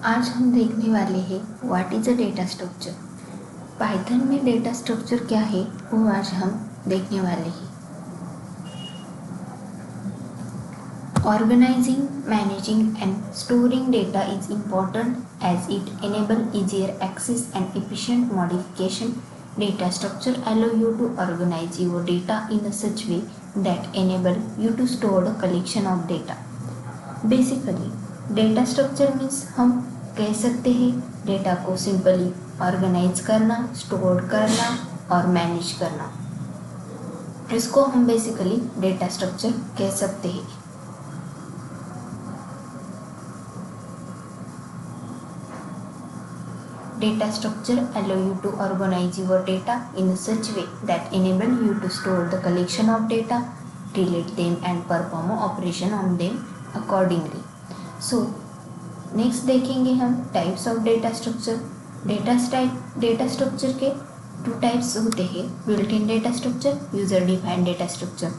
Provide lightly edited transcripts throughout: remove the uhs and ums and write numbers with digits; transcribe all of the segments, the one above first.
आज हम देखने वाले हैं what is a data structure. Python में डेटा स्ट्रक्चर क्या है वो आज हम देखने वाले हैं। Organizing, managing and storing data is important as it enables easier access and efficient modification. Data structure allow you to organize your data in a such way that enable you to store the collection of data. Basically, data structure means हम कह सकते हैं data को simply organise करना, store करना और manage करना। इसको हम बेसिकली डेटा स्ट्रक्चर कह सकते हैं। Data structure allow you to organize your data in such way that enable you to store the collection of data, relate them and perform operation on them accordingly. So next देखेंगे हम types of data structure. Data structure के two types होते हैं, built in data structure, user defined data structure.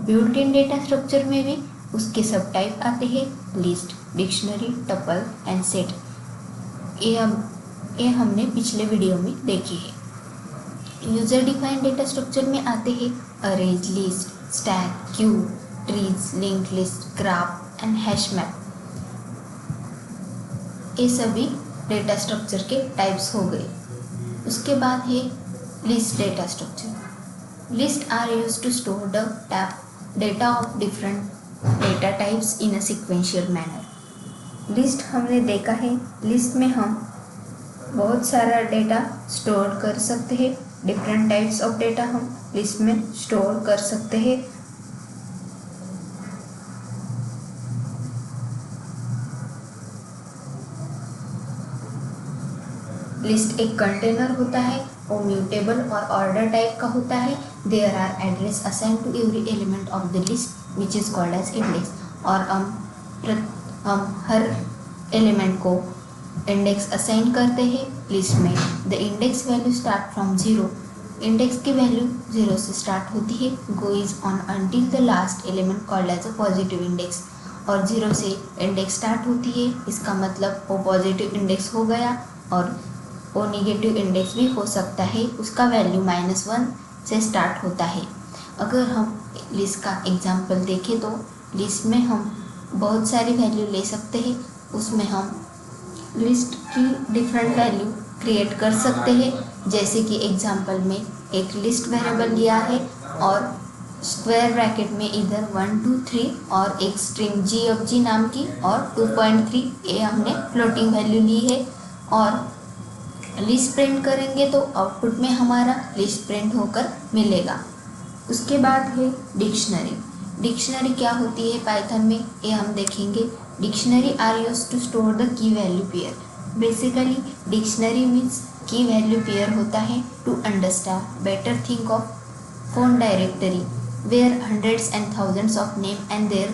Built in data structure में भी उसके सब type आते हैं, list, dictionary, tuple and set. ये हमने पिछले वीडियो में देखे हैं। यूजर डिफाइंड डेटा स्ट्रक्चर में आते हैं arrays, list, stack, Q, trees, link list, graph and hash map. ये सभी डेटा स्ट्रक्चर के टाइप्स हो गए। उसके बाद है list data structure. List are used to store the data of different data types in a sequential manner. List हमने देखा है, लिस्ट में हम बहुत सारा डेटा स्टोर कर सकते हैं। डिफरेंट टाइप्स ऑफ डेटा हम लिस्ट में स्टोर कर सकते हैं। लिस्ट एक कंटेनर होता है, वो म्यूटेबल और ऑर्डर टाइप का होता है। There are address assign to every element of the list which is called as index. और हम हर एलिमेंट को इंडेक्स असाइन करते हैं लिस्ट में। The index value start from zero. Index की वैल्यू ज़ीरो से स्टार्ट होती है, go is on until the last element called as a positive index. और ज़ीरो से इंडेक्स स्टार्ट होती है, इसका मतलब वो पॉजिटिव इंडेक्स हो गया। और वो नेगेटिव इंडेक्स भी हो सकता है, उसका वैल्यू -1 से स्टार्ट होता है। अगर हम लिस्ट का एग्जांपल देखें तो लिस्ट में हम बहुत सारी वैल्यू ले सकते हैं। उसमें हम लिस्ट की डिफरेंट वैल्यू क्रिएट कर सकते हैं। जैसे कि एग्जांपल में एक लिस्ट वेरिएबल लिया है और स्क्वायर ब्रैकेट में इधर 1 2 3 और एक स्ट्रिंग g नाम की और 2.3 ये हमने फ्लोटिंग वैल्यू ली है। और लिस्ट प्रिंट करेंगे तो आउटपुट में हमारा लिस्ट प्रिंट होकर मिलेगा। उसके बाद है डिक्शनरी। डिक्शनरी क्या होती है पाइथन में, ये हम देखेंगे। Dictionary are used to store the key value pair. Basically dictionary means key value pair होता है। To understand better think of phone directory where hundreds and thousands of name and their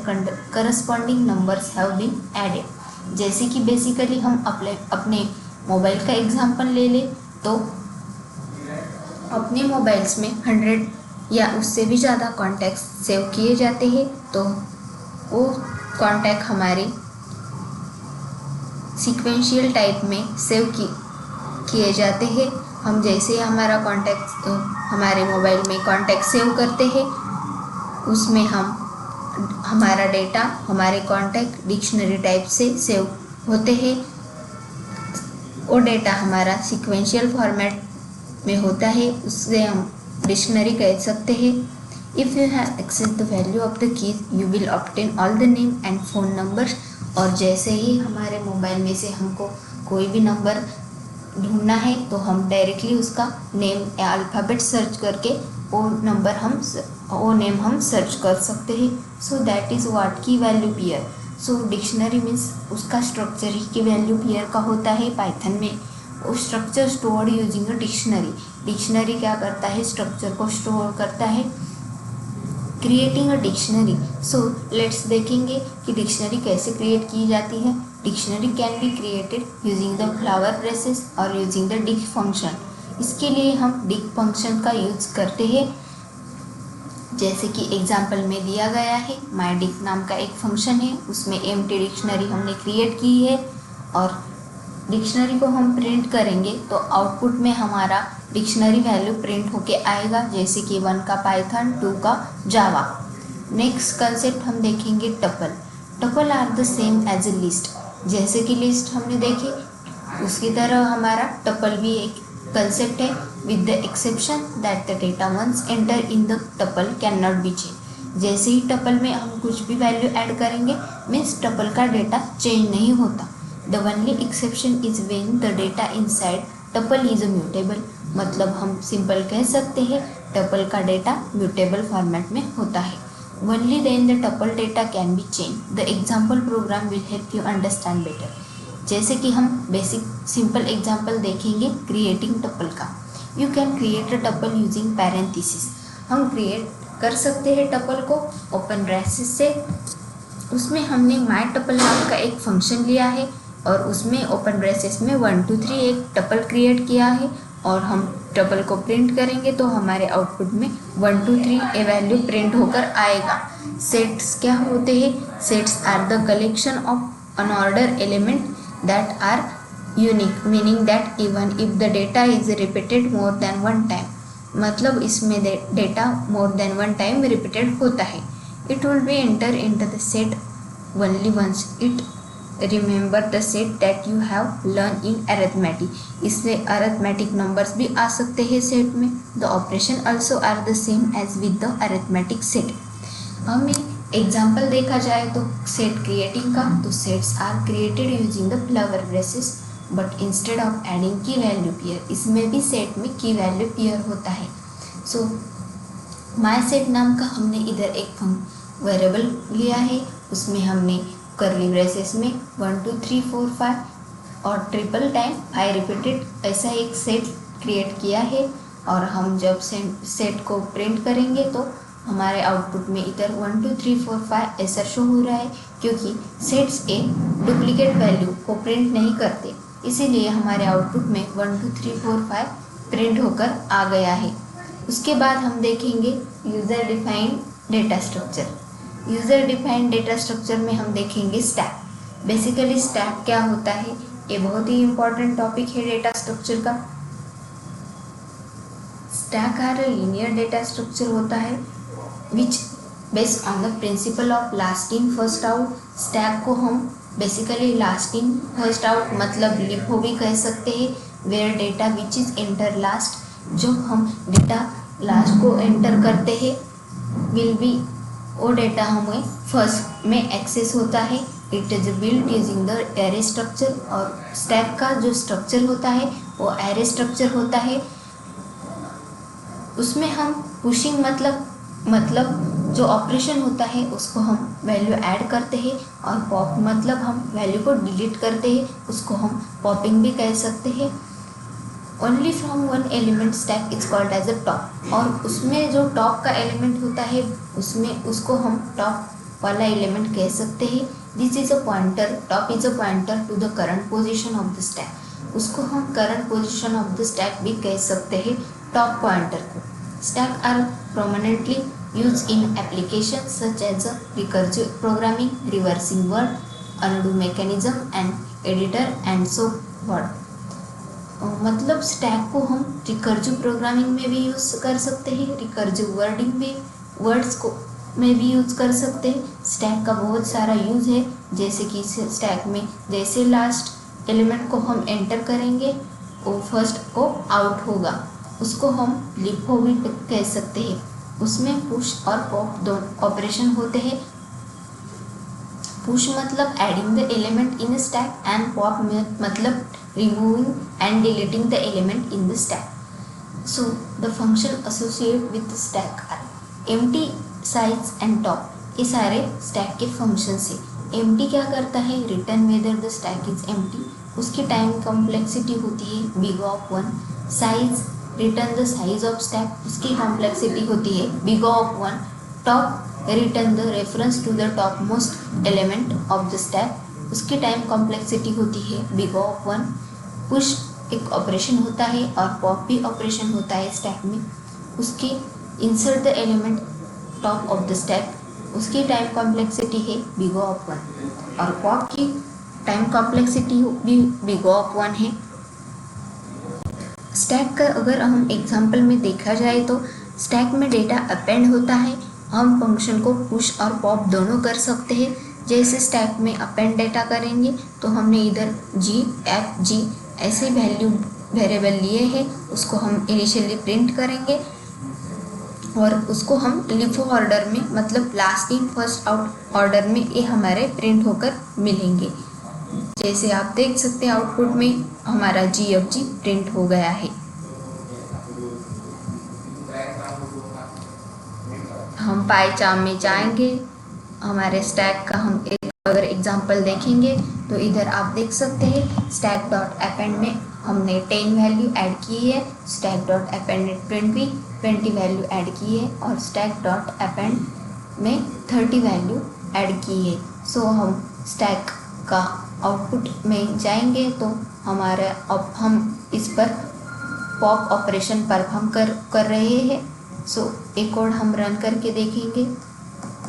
corresponding numbers have been added. जैसे कि basically हम अपने mobile का example ले ले तो अपने मोबाइल्स में 100 या उससे भी ज़्यादा कॉन्टैक्ट्स सेव किए जाते हैं। तो वो कॉन्टैक्ट हमारे सीक्वेंशियल टाइप में सेव किए जाते हैं। हम जैसे हमारा कॉन्टैक्ट हमारे मोबाइल में कॉन्टैक्ट सेव करते हैं, उसमें हम हमारा डेटा हमारे कॉन्टैक्ट डिक्शनरी टाइप से सेव होते हैं। वो डेटा हमारा सीक्वेंशियल फॉर्मेट में होता है, उससे हम डिक्शनरी कह सकते हैं। If you have access the value of the keys you will obtain all the name and phone numbers. और जैसे ही हमारे मोबाइल में से हमको कोई भी नंबर ढूंढना है तो हम डायरेक्टली उसका नेम या अल्फ़ाबेट सर्च करके वो नेम हम सर्च कर सकते हैं। सो दैट इज़ व्हाट की वैल्यू पेयर। सो डिक्शनरी मीन्स उसका स्ट्रक्चर ही की वैल्यू पेयर का होता है। पाइथन में वो structure stored using a dictionary. Dictionary क्या करता है, स्ट्रक्चर को स्टोर करता है। Creating a dictionary. So let's देखेंगे कि डिक्शनरी कैसे क्रिएट की जाती है। Dictionary can be created using the flower braces और यूजिंग द डिक फंक्शन। इसके लिए हम डिक फंक्शन का यूज़ करते हैं। जैसे कि एग्जाम्पल में दिया गया है, मायडिक नाम का एक फंक्शन है, उसमें एम्प्टी डिक्शनरी हमने क्रिएट की है। और डिक्शनरी को हम प्रिंट करेंगे तो आउटपुट में हमारा डिक्शनरी वैल्यू प्रिंट होके आएगा, जैसे कि 1 का पाइथन, 2 का जावा। नेक्स्ट कंसेप्ट हम देखेंगे tuple. Tuple are the same as a list. जैसे कि लिस्ट हमने देखी उसकी तरह हमारा टपल भी एक कंसेप्ट है, with the exception that the data once enter in the tuple can not be change. जैसे ही टपल में हम कुछ भी वैल्यू ऐड करेंगे मीन्स टपल का डेटा चेंज नहीं होता। The only exception is when the data inside tuple is mutable. मतलब हम सिंपल कह सकते हैं टपल का डेटा म्यूटेबल फॉर्मेट में होता है। Only then the tuple data can be change. The example program will help you understand better. जैसे कि हम बेसिक सिंपल एग्जाम्पल देखेंगे क्रिएटिंग टपल का। You can create a tuple using parenthesis. हम create कर सकते हैं टपल को ओपन ब्रैकेट से। उसमें हमने माय टपल नाम का एक फंक्शन लिया है और उसमें ओपन ब्रैकेट में 1 2 3 एक टपल क्रिएट किया है और हम टपल को प्रिंट करेंगे तो हमारे आउटपुट में 1 2 3 ए वैल्यू प्रिंट होकर आएगा। सेट्स क्या होते हैं? Sets are the collection of unorder element that are unique, meaning that even if the data is repeated more than one time, मतलब इसमें data more than one time repeated होता है। It will be enter into the set only once it remember the set that you have learned in arithmetic। इसलिए arithmetic numbers भी आ सकते हैं set में। The operation also are the same as with the arithmetic set। हमें example देखा जाए तो set creating का, तो sets are created using the flower braces but instead of adding key value pair. इसमें भी सेट में की वैल्यू पेयर होता है। सो माय सेट नाम का हमने इधर एक वेरिएबल लिया है, उसमें हमने करली ब्रेसेस में 1 2 3 4 5 और ट्रिपल टाइम 5 रिपीटेड ऐसा एक सेट क्रिएट किया है। और हम जब सेट को प्रिंट करेंगे तो हमारे आउटपुट में इधर 1 2 3 4 5 ऐसा शो हो रहा है, क्योंकि सेट्स एक डुप्लीकेट वैल्यू को प्रिंट नहीं करते, इसीलिए हमारे आउटपुट में 1 2 3 4 5 प्रिंट होकर आ गया है। उसके बाद हम देखेंगे user defined data structure. User defined data structure में हम देखेंगे स्टैक। बेसिकली स्टैक क्या होता है, ये बहुत ही इम्पॉर्टेंट टॉपिक है डेटा स्ट्रक्चर का। Stack are linear data structure होता है which based on the principle of last in first out। Stack को हम basically last in first out मतलब लिफो भी कह सकते हैं, where data which is enter last, जो हम डेटा लास्ट को एंटर करते हैं विल बी वो डेटा हमें फर्स्ट में एक्सेस होता है। It is built using the array structure. और स्टैक का जो स्ट्रक्चर होता है वो एरे स्ट्रक्चर होता है। उसमें हम पुशिंग मतलब जो ऑपरेशन होता है उसको हम वैल्यू ऐड करते हैं, और पॉप मतलब हम वैल्यू को डिलीट करते हैं, उसको हम पॉपिंग भी कह सकते हैं। Only from one element stack is called as a top. और उसमें जो टॉप का एलिमेंट होता है उसमें उसको हम टॉप वाला एलिमेंट कह सकते हैं। This is a pointer, top is a pointer to the current position of the stack. उसको हम current position of the stack भी कह सकते हैं टॉप पॉइंटर को। Stack are prominently used in applications such as recursive programming, reversing word, undo mechanism and editor and so forth। मतलब stack को हम रिकर्सिव प्रोग्रामिंग में भी यूज़ कर सकते हैं, रिकर्सिव वर्डिंग भी वर्ड्स को में भी यूज़ कर सकते हैं। स्टैक का बहुत सारा यूज़ है, जैसे कि स्टैक में जैसे लास्ट एलिमेंट को हम एंटर करेंगे वो फर्स्ट को आउट होगा, उसको हम लिफो भी कह सकते हैं। उसमें पुश और पॉप दोनों ऑपरेशन होते हैं। पुश मतलब adding the element in stack and pop मतलब removing and deleting the element in the stack. So the function associate with stack are empty, size and top. ये सारे स्टैक के functions है। Empty क्या करता है, return whether the stack is empty. उसकी time complexity होती है big of 1। Size return the size of stack, उसकी कॉम्प्लेक्सिटी होती है big of 1। Top return the reference to the top most element of the stack, उसकी time complexity होती है big of 1। Push एक ऑपरेशन होता है और पॉप भी ऑपरेशन होता है स्टैक में। उसकी insert the element top of the stack, उसकी टाइम कॉम्प्लेक्सिटी है बिग ऑफ 1। और पॉप की टाइम कॉम्प्लेक्सिटी भी बिग ऑफ 1 है। स्टैक का अगर हम एग्जांपल में देखा जाए तो स्टैक में डेटा अपेंड होता है। हम फंक्शन को पुश और पॉप दोनों कर सकते हैं। जैसे स्टैक में अपेंड डेटा करेंगे तो हमने इधर जी एफ जी ऐसे वैल्यू वेरिएबल लिए हैं, उसको हम इनिशियली प्रिंट करेंगे और उसको हम लिफो ऑर्डर में मतलब last in first out order में ये हमारे प्रिंट होकर मिलेंगे। जैसे आप देख सकते हैं आउटपुट में हमारा जी एफ जी प्रिंट हो गया है। हम पाई चार्ट में जाएंगे, हमारे स्टैक का हम एक अगर एग्जांपल देखेंगे तो इधर आप देख सकते हैं स्टैक डॉट अपेंड में हमने 10 वैल्यू ऐड की है, स्टैक डॉट अपेंड प्रिंट भी 20 वैल्यू ऐड की है और स्टैक डॉट अपेंड में 30 वैल्यू ऐड की है। सो हम स्टैक का आउटपुट में जाएंगे तो हमारा अब हम इस पर पॉप ऑपरेशन परफॉर्म कर रहे हैं। सो एक कोड हम रन करके देखेंगे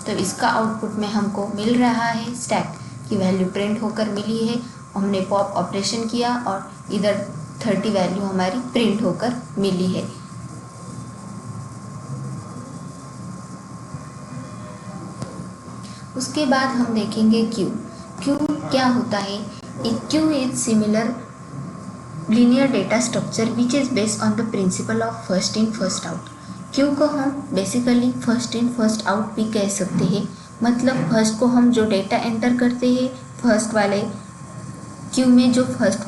तो इसका आउटपुट में हमको मिल रहा है स्टैक की वैल्यू प्रिंट होकर मिली है। हमने पॉप ऑपरेशन किया और इधर 30 वैल्यू हमारी प्रिंट होकर मिली है। उसके बाद हम देखेंगे क्यू। क्यू क्या होता है? Q is similar linear data structure which is based on the principle of first in first out. Q को हम basically first in first out भी कह सकते हैं। मतलब फर्स्ट को हम जो डेटा एंटर करते हैं फर्स्ट वाले क्यू में जो फर्स्ट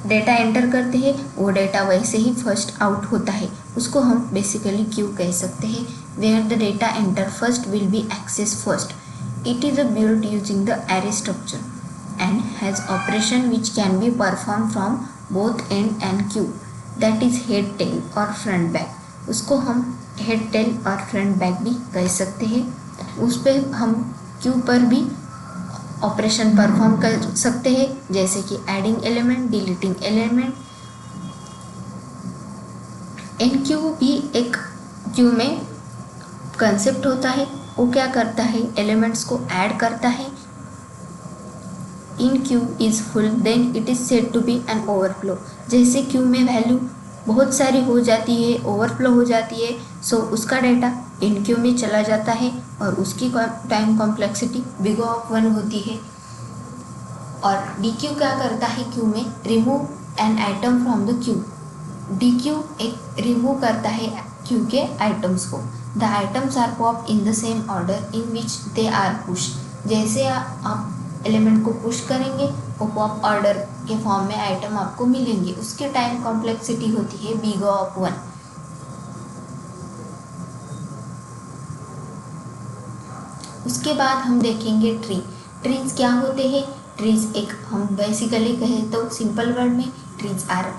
डेटा एंटर करते हैं वो डेटा वैसे ही फर्स्ट आउट होता है, उसको हम बेसिकली क्यू कह सकते हैं। Where the data enter first will be access first. It is a built using the array structure and has operation which can be performed from both end and queue, that is head tail और front back। उसको हम head tail और front back भी कह सकते हैं। उस पर हम क्यू पर भी ऑपरेशन परफॉर्म कर सकते हैं जैसे कि adding element, deleting element. Enqueue भी एक क्यू में कंसेप्ट होता है। वो क्या करता है? एलिमेंट्स को ऐड करता है। In queue is full then it is said to be an overflow. जैसे क्यू में वैल्यू बहुत सारी हो जाती है, ओवरफ्लो हो जाती है, सो उसका डेटा इन क्यू में चला जाता है और उसकी टाइम कॉम्प्लेक्सिटी बिग ऑफ 1 होती है। और डी क्यू क्या करता है? क्यू में remove an item from the queue. Dequeue एक रिमूव करता है क्यू के आइटम्स को। The items are pop in the same order in which they are push. जैसे आप एलिमेंट को पुश करेंगे वो पॉप ऑर्डर के फॉर्म में आइटम आपको मिलेंगे। उसकी टाइम कॉम्प्लेक्सिटी होती है बिग ऑफ 1। उसके बाद हम देखेंगे ट्री। ट्रीज क्या होते हैं? ट्रीज एक हम बेसिकली कहें तो सिंपल वर्ड में trees are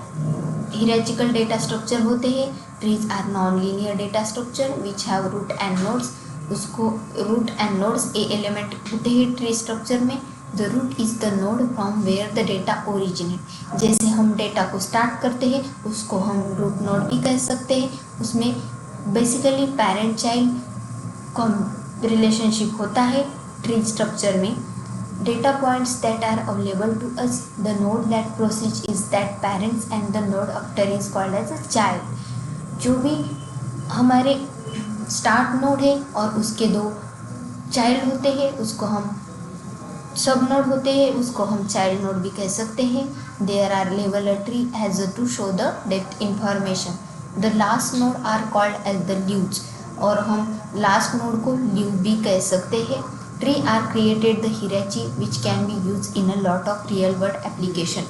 hierarchical data structure होते हैं। Trees are non linear data structure which have root and nodes. उसको root and nodes a element होते हैं ट्री स्ट्रक्चर में। The root is the node from where the data originate. जैसे हम data को start करते हैं उसको हम रूट नोड भी कह सकते हैं। उसमें बेसिकली पेरेंट चाइल्ड रिलेशनशिप होता है ट्री स्ट्रक्चर में। Data points that are available to us, the node that proceeds is that parents and the node after is called as a child। जो भी हमारे स्टार्ट नोड है और उसके 2 child होते हैं उसको हम सब नोड होते हैं, उसको हम चाइल्ड नोड भी कह सकते हैं। There are label a tree as to show the depth information। The last node are called as the leaves और हम लास्ट नोड को लीव भी कह सकते हैं। Tree are created the hierarchy which can be used in a lot of real world application।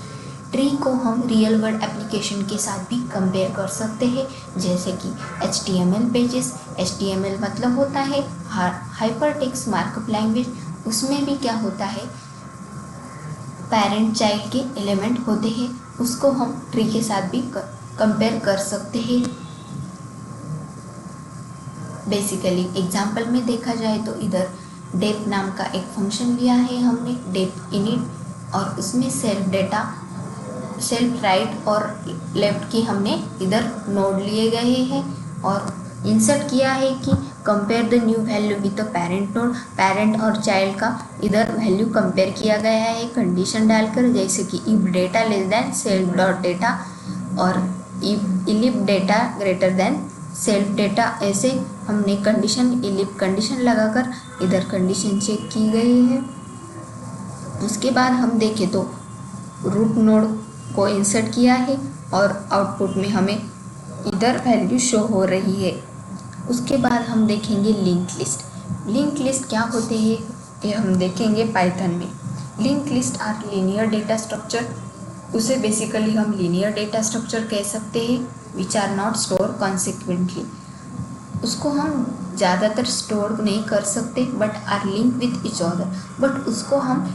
Tree को हम real world application के साथ भी कंपेयर कर सकते हैं जैसे कि HTML पेजेस। HTML मतलब होता है हाइपर टेक्स्ट मार्कअप लैंग्वेज। उसमें भी क्या होता है? पेरेंट चाइल्ड के एलिमेंट होते हैं, उसको हम ट्री के साथ भी कंपेयर कर सकते हैं। बेसिकली एग्जाम्पल में देखा जाए तो इधर डेप नाम का एक फंक्शन लिया है हमने, डेप इनिट, और उसमें सेल्फ राइट और लेफ्ट की हमने इधर नोड लिए गए हैं और इंसर्ट किया है कि compare the new value with the parent node, parent और चाइल्ड का इधर वैल्यू कंपेयर किया गया है कंडीशन डालकर, जैसे कि if data less than self dot data और elif data greater than self data, ऐसे हमने कंडीशन इलिफ कंडीशन लगाकर इधर कंडीशन चेक की गई है। उसके बाद हम देखें तो रूट नोड को इंसर्ट किया है और आउटपुट में हमें इधर वैल्यू शो हो रही है। उसके बाद हम देखेंगे लिंक लिस्ट। लिंक लिस्ट क्या होते हैं ये हम देखेंगे पाइथन में। Link list are linear data structure, उसे बेसिकली हम लीनियर डेटा स्ट्रक्चर कह सकते हैं which are not store consequently. उसको हम ज़्यादातर स्टोर नहीं कर सकते but are link with each other, but उसको हम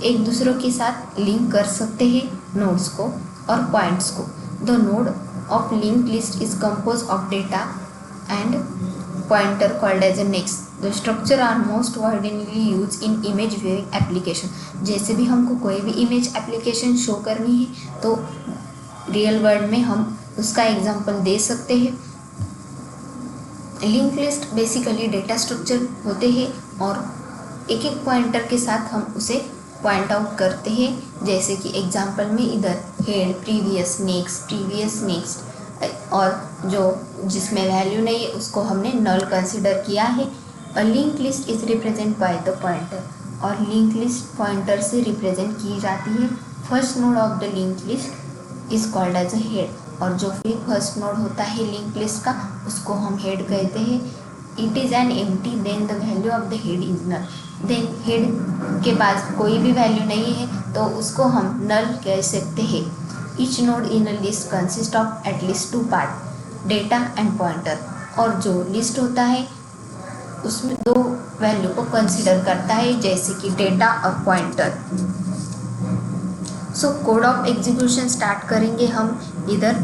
एक दूसरों के साथ लिंक कर सकते हैं नोड्स को और पॉइंट्स को। The node of link list is compose of data and pointer called as a next. The structure are most widely used in image viewing application. जैसे भी हमको कोई भी इमेज एप्लीकेशन शो करनी है तो रियल वर्ल्ड में हम उसका एग्जांपल दे सकते हैं। Link list basically data structure होते हैं और एक एक पॉइंटर के साथ हम उसे पॉइंट आउट करते हैं, जैसे कि एग्जांपल में इधर हेड, प्रीवियस, नेक्स्ट और जो जिसमें वैल्यू नहीं है उसको हमने नल कंसीडर किया है। और link list is represent by the pointer, और लिंक लिस्ट पॉइंटर से रिप्रेजेंट की जाती है। First node of the link list is called as a head, और जो फिर फर्स्ट नोड होता है लिंक लिस्ट का उसको हम हेड कहते हैं। It is an empty then the value of the head is null. देन हेड के पास कोई भी वैल्यू नहीं है तो उसको हम नल कह सकते हैं। Each node in a list consists of at least two parts, data and pointer, और जो लिस्ट होता है उसमें दो वैल्यू को कंसिडर करता है, जैसे कि डेटा और pointer. So code of execution start करेंगे हम इधर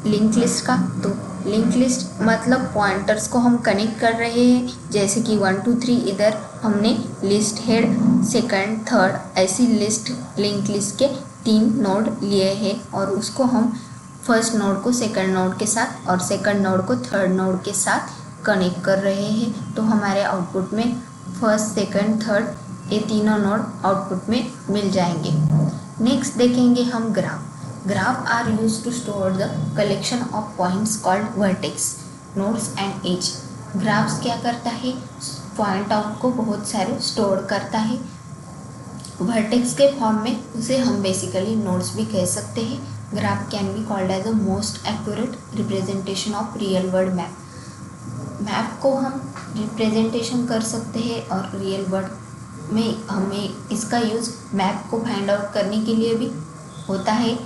लिंक लिस्ट का। तो लिंक लिस्ट मतलब पॉइंटर्स को हम कनेक्ट कर रहे हैं, जैसे कि 1 2 3 इधर हमने लिस्ट हेड, सेकंड, थर्ड ऐसी लिस्ट लिंक लिस्ट के 3 नोड लिए हैं और उसको हम फर्स्ट नोड को सेकंड नोड के साथ और सेकंड नोड को थर्ड नोड के साथ कनेक्ट कर रहे हैं। तो हमारे आउटपुट में फर्स्ट, सेकंड, थर्ड ये तीनों नोड आउटपुट में मिल जाएंगे। नेक्स्ट देखेंगे हम graph. Graph are use to store the collection of points called vertex, nodes and edge. Graphs क्या करता है, पॉइंट आउट को बहुत सारे स्टोर करता है वर्टेक्स के फॉर्म में, उसे हम बेसिकली नोड्स भी कह सकते हैं। Graph can be called as the most accurate representation of real world map. Map को हम रिप्रेजेंटेशन कर सकते हैं और रियल वर्ल्ड में हमें इसका यूज़ मैप को फाइंड आउट करने के लिए भी होता है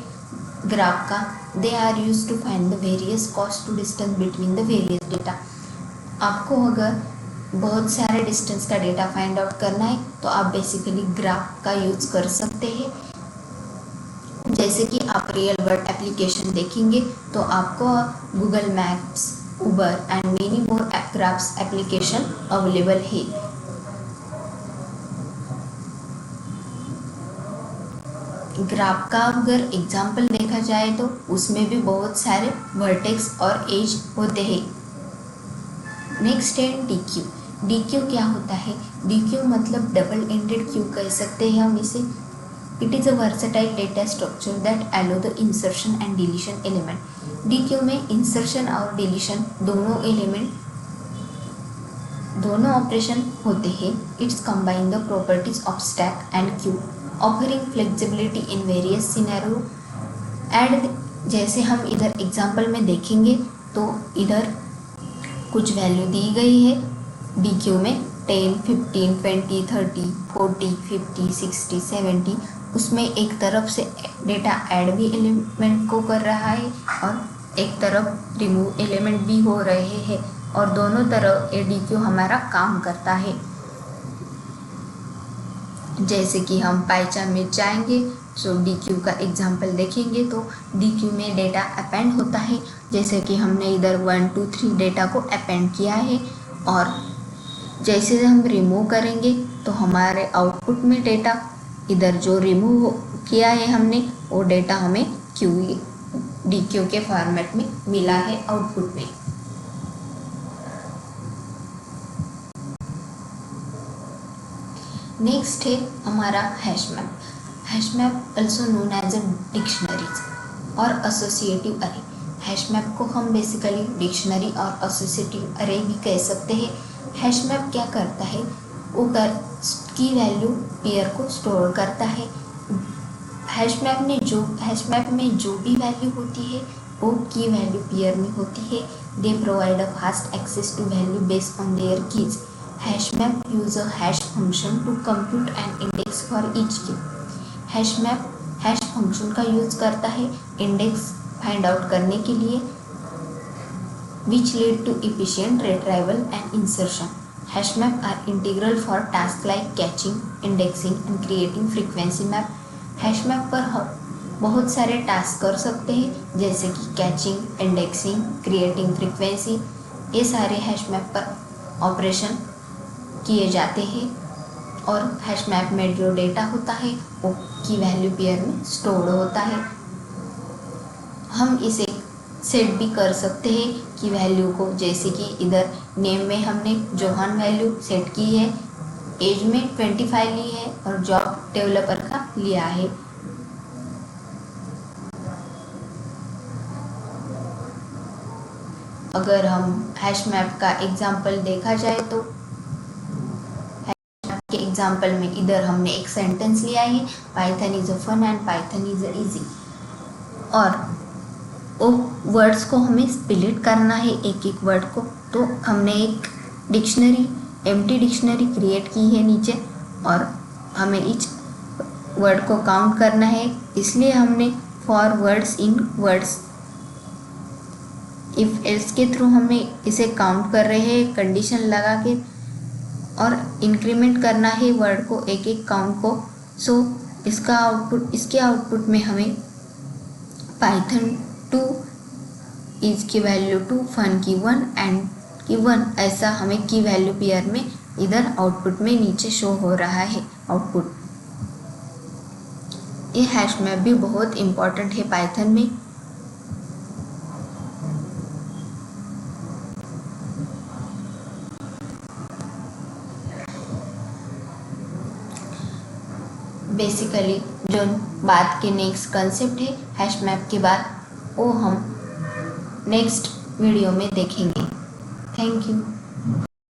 ग्राफ का। They are use to find the various cost to distance between the various data. आपको अगर बहुत सारे डिस्टेंस का डेटा फाइंड आउट करना है तो आप बेसिकली ग्राफ का यूज़ कर सकते हैं। जैसे कि आप रियल वर्ल्ड एप्लीकेशन देखेंगे तो आपको Google maps, Uber and many more graphs application available है। ग्राफ का अगर एग्जाम्पल देखा जाए तो उसमें भी बहुत सारे वर्टेक्स और एज होते हैं। नेक्स्ट है DQ। DQ क्या होता है, DQ मतलब डबल एंडेड क्यू कह सकते हैं हम इसे। It is a versatile data structure that aloe the insertion and deletion element. DQ में इंसर्शन और डिलीशन दोनों ऑपरेशन होते हैं। It's combine the properties of stack and Q, offering flexibility in various scenario. And जैसे हम इधर example में देखेंगे तो इधर कुछ वैल्यू दी गई है DQ में 10, 15, 20, 30, 40, 50, 60, 70। उसमें एक तरफ से डेटा ऐड भी एलिमेंट को कर रहा है और एक तरफ रिमूव एलिमेंट भी हो रहे हैं और दोनों तरफ DQ हमारा काम करता है। जैसे कि हम पाइचार्ट में जाएंगे तो DQ का एग्जांपल देखेंगे तो DQ में डेटा अपेंड होता है, जैसे कि हमने इधर 1 2 3 डेटा को अपेंड किया है और जैसे हम रिमूव करेंगे तो हमारे आउटपुट में डेटा इधर जो रिमूव किया है हमने वो डेटा हमें DQ के फॉर्मेट में मिला है आउटपुट में। नेक्स्ट है हमारा hash map. Hash map also known as a dictionaries और एसोसिएटिव अरे। हैश मैप को हम बेसिकली डिक्शनरी और एसोसिएटिव अरे भी कह सकते हैं। हैश मैप क्या करता है, वो की वैल्यू पेयर को स्टोर करता है। हैश मैप में जो भी वैल्यू होती है वो की वैल्यू पेयर में होती है। They provide a fast access to value based on their keys. Hash map use a hash function to compute an index for each key. Hash map hash function का use करता है index find out करने के लिए, which lead to efficient retrieval and insertion. Hash map are integral for task like caching, indexing and creating frequency map. Hash map पर हम बहुत सारे टास्क कर सकते हैं, जैसे कि कैचिंग, इंडेक्सिंग, क्रिएटिंग फ्रीक्वेंसी। ये सारे हैश मैप पर ऑपरेशन किए जाते हैं और हैश मैप में जो डेटा होता है वो की वैल्यू पेयर में स्टोर्ड होता है। हम इसे सेट भी कर सकते हैं कि वैल्यू को, जैसे कि इधर नेम में हमने जोहान वैल्यू सेट की है, एज में 25 ली है और जॉब डेवलपर का लिया है। अगर हम हैश मैप का एग्जाम्पल देखा जाए तो हैश मैप के एग्जाम्पल में इधर हमने एक सेंटेंस लिया है, Python is a fun and Python is easy, और वो वर्ड्स को हमें स्प्लिट करना है एक एक वर्ड को। तो हमने एक डिक्शनरी, एम्प्टी डिक्शनरी क्रिएट की है नीचे, और हमें ईच वर्ड को काउंट करना है, इसलिए हमने for words in words if else के थ्रू हमें इसे काउंट कर रहे हैं कंडीशन लगा के, और इंक्रीमेंट करना है वर्ड को एक एक काउंट को। सो इसके आउटपुट में हमें पाइथन 2 इज की वैल्यू 2, फन की 1 एंड की 1, ऐसा हमें की वैल्यू पेयर में इधर आउटपुट में नीचे शो हो रहा है आउटपुट। ये हैश मैप भी बहुत इम्पॉर्टेंट है पाइथन में। बेसिकली जो बात के नेक्स्ट कंसेप्ट है हैश मैप के बाद, वो हम नेक्स्ट वीडियो में देखेंगे। Thank you.